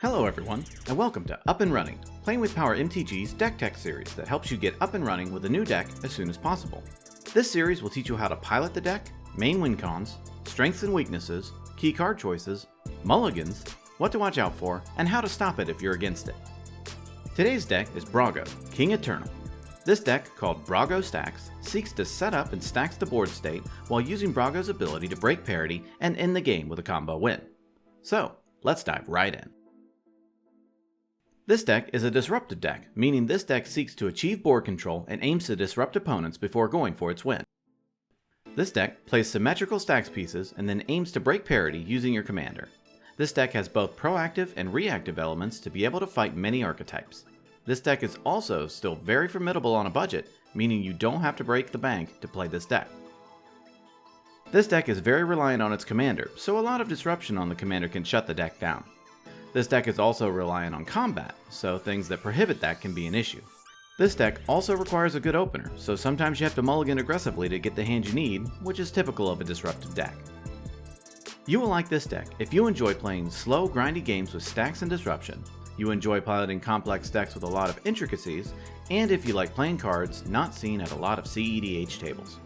Hello everyone, and welcome to Up and Running, Playing with Power MTG's Deck Tech series that helps you get up and running with a new deck as soon as possible. This series will teach you how to pilot the deck, main win cons, strengths and weaknesses, key card choices, mulligans, what to watch out for, and how to stop it if you're against it. Today's deck is Brago, King Eternal. This deck, called Brago Stax, seeks to set up and stacks the board state while using Brago's ability to break parity and end the game with a combo win. So, let's dive right in. This deck is a disruptive deck, meaning this deck seeks to achieve board control and aims to disrupt opponents before going for its win. This deck plays symmetrical stacks pieces and then aims to break parity using your commander. This deck has both proactive and reactive elements to be able to fight many archetypes. This deck is also still very formidable on a budget, meaning you don't have to break the bank to play this deck. This deck is very reliant on its commander, so a lot of disruption on the commander can shut the deck down. This deck is also reliant on combat, so things that prohibit that can be an issue. This deck also requires a good opener, so sometimes you have to mulligan aggressively to get the hand you need, which is typical of a disruptive deck. You will like this deck if you enjoy playing slow, grindy games with stacks and disruption, you enjoy piloting complex decks with a lot of intricacies, and if you like playing cards not seen at a lot of CEDH tables.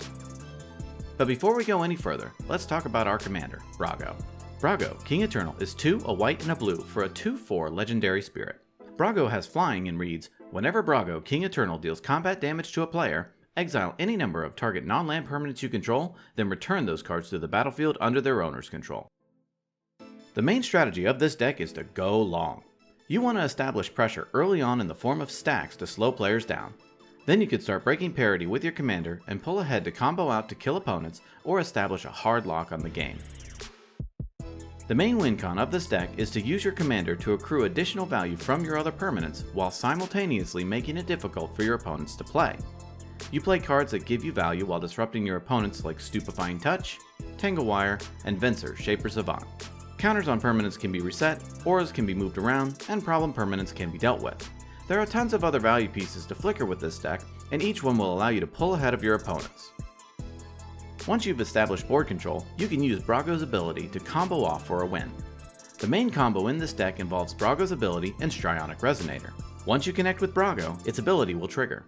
But before we go any further, let's talk about our commander, Brago. Brago, King Eternal, is 2, a white and a blue for a 2/4 legendary spirit. Brago has flying and reads, whenever Brago, King Eternal deals combat damage to a player, exile any number of target non-land permanents you control, then return those cards to the battlefield under their owner's control. The main strategy of this deck is to go long. You want to establish pressure early on in the form of stacks to slow players down. Then you could start breaking parity with your commander and pull ahead to combo out to kill opponents or establish a hard lock on the game. The main win con of this deck is to use your commander to accrue additional value from your other permanents while simultaneously making it difficult for your opponents to play. You play cards that give you value while disrupting your opponents like Stupefying Touch, Tangle Wire, and Venser, Shaper Savant. Counters on permanents can be reset, auras can be moved around, and problem permanents can be dealt with. There are tons of other value pieces to flicker with this deck, and each one will allow you to pull ahead of your opponents. Once you've established board control, you can use Brago's ability to combo off for a win. The main combo in this deck involves Brago's ability and Strionic Resonator. Once you connect with Brago, its ability will trigger.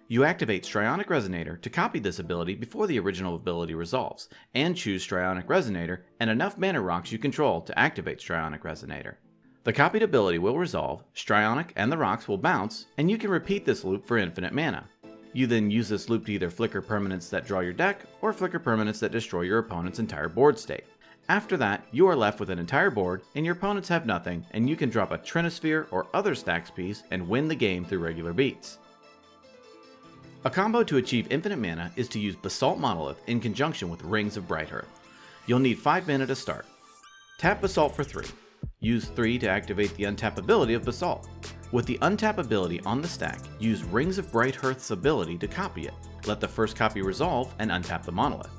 You activate Strionic Resonator to copy this ability before the original ability resolves, and choose Strionic Resonator and enough mana rocks you control to activate Strionic Resonator. The copied ability will resolve, Strionic and the rocks will bounce, and you can repeat this loop for infinite mana. You then use this loop to either flicker permanents that draw your deck, or flicker permanents that destroy your opponent's entire board state. After that, you are left with an entire board, and your opponents have nothing, and you can drop a Trinosphere or other stacks piece and win the game through regular beats. A combo to achieve infinite mana is to use Basalt Monolith in conjunction with Rings of Brighthearth. You'll need 5 mana to start. Tap Basalt for 3. Use 3 to activate the untap ability of Basalt. With the untap ability on the stack, use Rings of Brighthearth's ability to copy it. Let the first copy resolve and untap the monolith.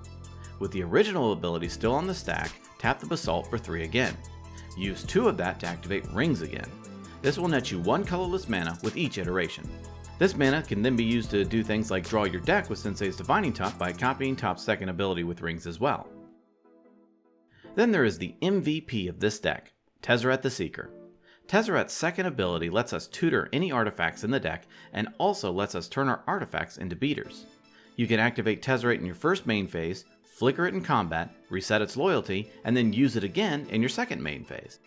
With the original ability still on the stack, tap the Basalt for 3 again. Use 2 of that to activate Rings again. This will net you 1 colorless mana with each iteration. This mana can then be used to do things like draw your deck with Sensei's Divining Top by copying Top's second ability with Rings as well. Then there is the MVP of this deck, Tezzeret the Seeker. Tezzeret's second ability lets us tutor any artifacts in the deck and also lets us turn our artifacts into beaters. You can activate Tezzeret in your first main phase, flicker it in combat, reset its loyalty, and then use it again in your second main phase.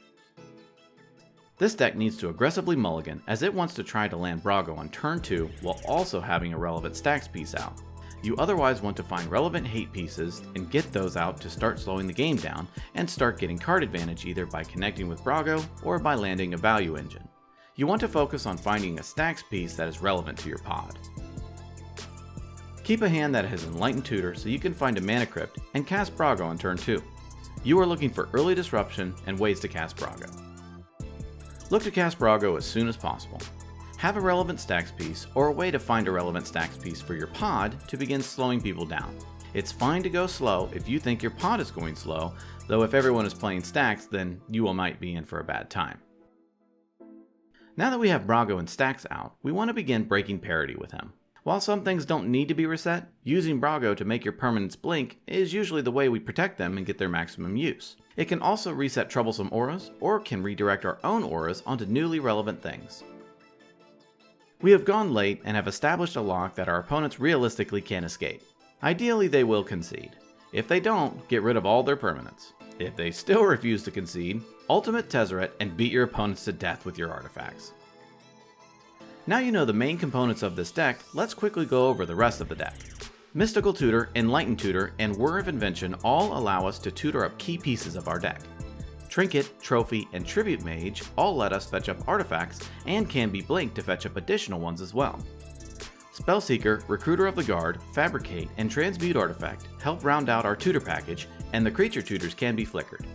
This deck needs to aggressively mulligan as it wants to try to land Brago on turn 2 while also having a relevant stacks piece out. You otherwise want to find relevant hate pieces and get those out to start slowing the game down and start getting card advantage either by connecting with Brago or by landing a value engine. You want to focus on finding a stacks piece that is relevant to your pod. Keep a hand that has Enlightened Tutor so you can find a mana crypt and cast Brago on turn 2. You are looking for early disruption and ways to cast Brago. Look to cast Brago as soon as possible. Have a relevant stacks piece or a way to find a relevant stacks piece for your pod to begin slowing people down. It's fine to go slow if you think your pod is going slow, though if everyone is playing stacks, then you might be in for a bad time. Now that we have Brago and stacks out, we want to begin breaking parity with him. While some things don't need to be reset, using Brago to make your permanents blink is usually the way we protect them and get their maximum use. It can also reset troublesome auras, or can redirect our own auras onto newly relevant things. We have gone late and have established a lock that our opponents realistically can't escape. Ideally, they will concede. If they don't, get rid of all their permanents. If they still refuse to concede, ultimate Tezzeret and beat your opponents to death with your artifacts. Now you know the main components of this deck, let's quickly go over the rest of the deck. Mystical Tutor, Enlightened Tutor, and Whir of Invention all allow us to tutor up key pieces of our deck. Trinket, Trophy, and Tribute Mage all let us fetch up artifacts and can be blinked to fetch up additional ones as well. Spellseeker, Recruiter of the Guard, Fabricate, and Transmute Artifact help round out our tutor package, and the creature tutors can be flickered.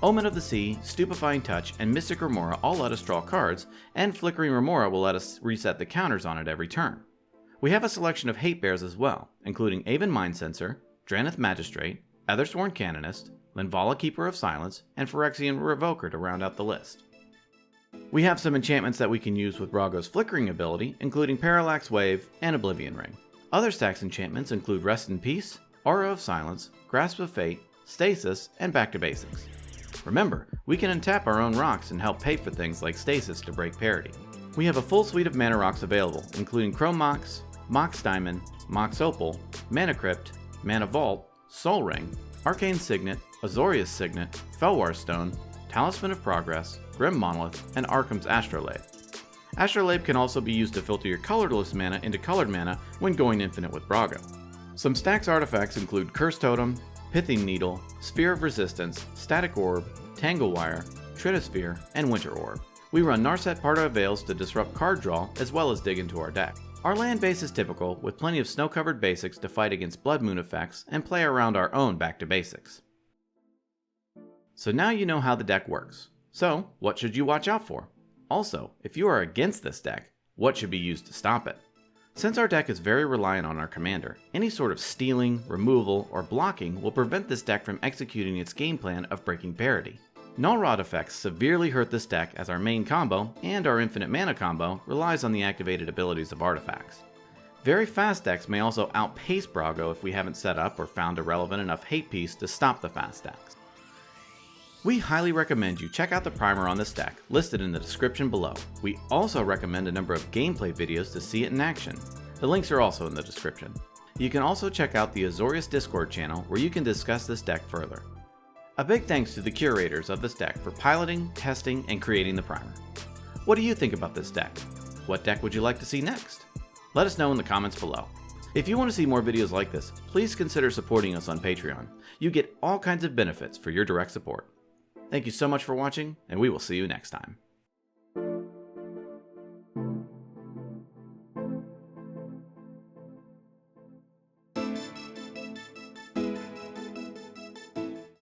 Omen of the Sea, Stupefying Touch, and Mystic Remora all let us draw cards, and Flickering Remora will let us reset the counters on it every turn. We have a selection of hate bears as well, including Aven Mind Censor, Drannith Magistrate, Ethersworn Canonist, Linvala Keeper of Silence, and Phyrexian Revoker to round out the list. We have some enchantments that we can use with Brago's Flickering ability, including Parallax Wave and Oblivion Ring. Other Stax enchantments include Rest in Peace, Aura of Silence, Grasp of Fate, Stasis, and Back to Basics. Remember, we can untap our own rocks and help pay for things like Stasis to break parity. We have a full suite of mana rocks available, including Chrome Mox, Mox Diamond, Mox Opal, Mana Crypt, Mana Vault, Soul Ring, Arcane Signet, Azorius Signet, Felwar Stone, Talisman of Progress, Grim Monolith, and Arkham's Astrolabe. Astrolabe can also be used to filter your colorless mana into colored mana when going infinite with Brago. Some Stax artifacts include Curse Totem, Pithing Needle, Sphere of Resistance, Static Orb, Tangle Wire, Tritosphere, and Winter Orb. We run Narset Parta Veils to disrupt card draw as well as dig into our deck. Our land base is typical, with plenty of snow-covered basics to fight against Blood Moon effects and play around our own Back to Basics. So now you know how the deck works. So, what should you watch out for? Also, if you are against this deck, what should be used to stop it? Since our deck is very reliant on our commander, any sort of stealing, removal, or blocking will prevent this deck from executing its game plan of breaking parity. Null Rod effects severely hurt this deck as our main combo, and our infinite mana combo, relies on the activated abilities of artifacts. Very fast decks may also outpace Brago if we haven't set up or found a relevant enough hate piece to stop the fast decks. We highly recommend you check out the primer on this deck, listed in the description below. We also recommend a number of gameplay videos to see it in action. The links are also in the description. You can also check out the Azorius Discord channel where you can discuss this deck further. A big thanks to the curators of this deck for piloting, testing, and creating the primer. What do you think about this deck? What deck would you like to see next? Let us know in the comments below. If you want to see more videos like this, please consider supporting us on Patreon. You get all kinds of benefits for your direct support. Thank you so much for watching, and we will see you next time.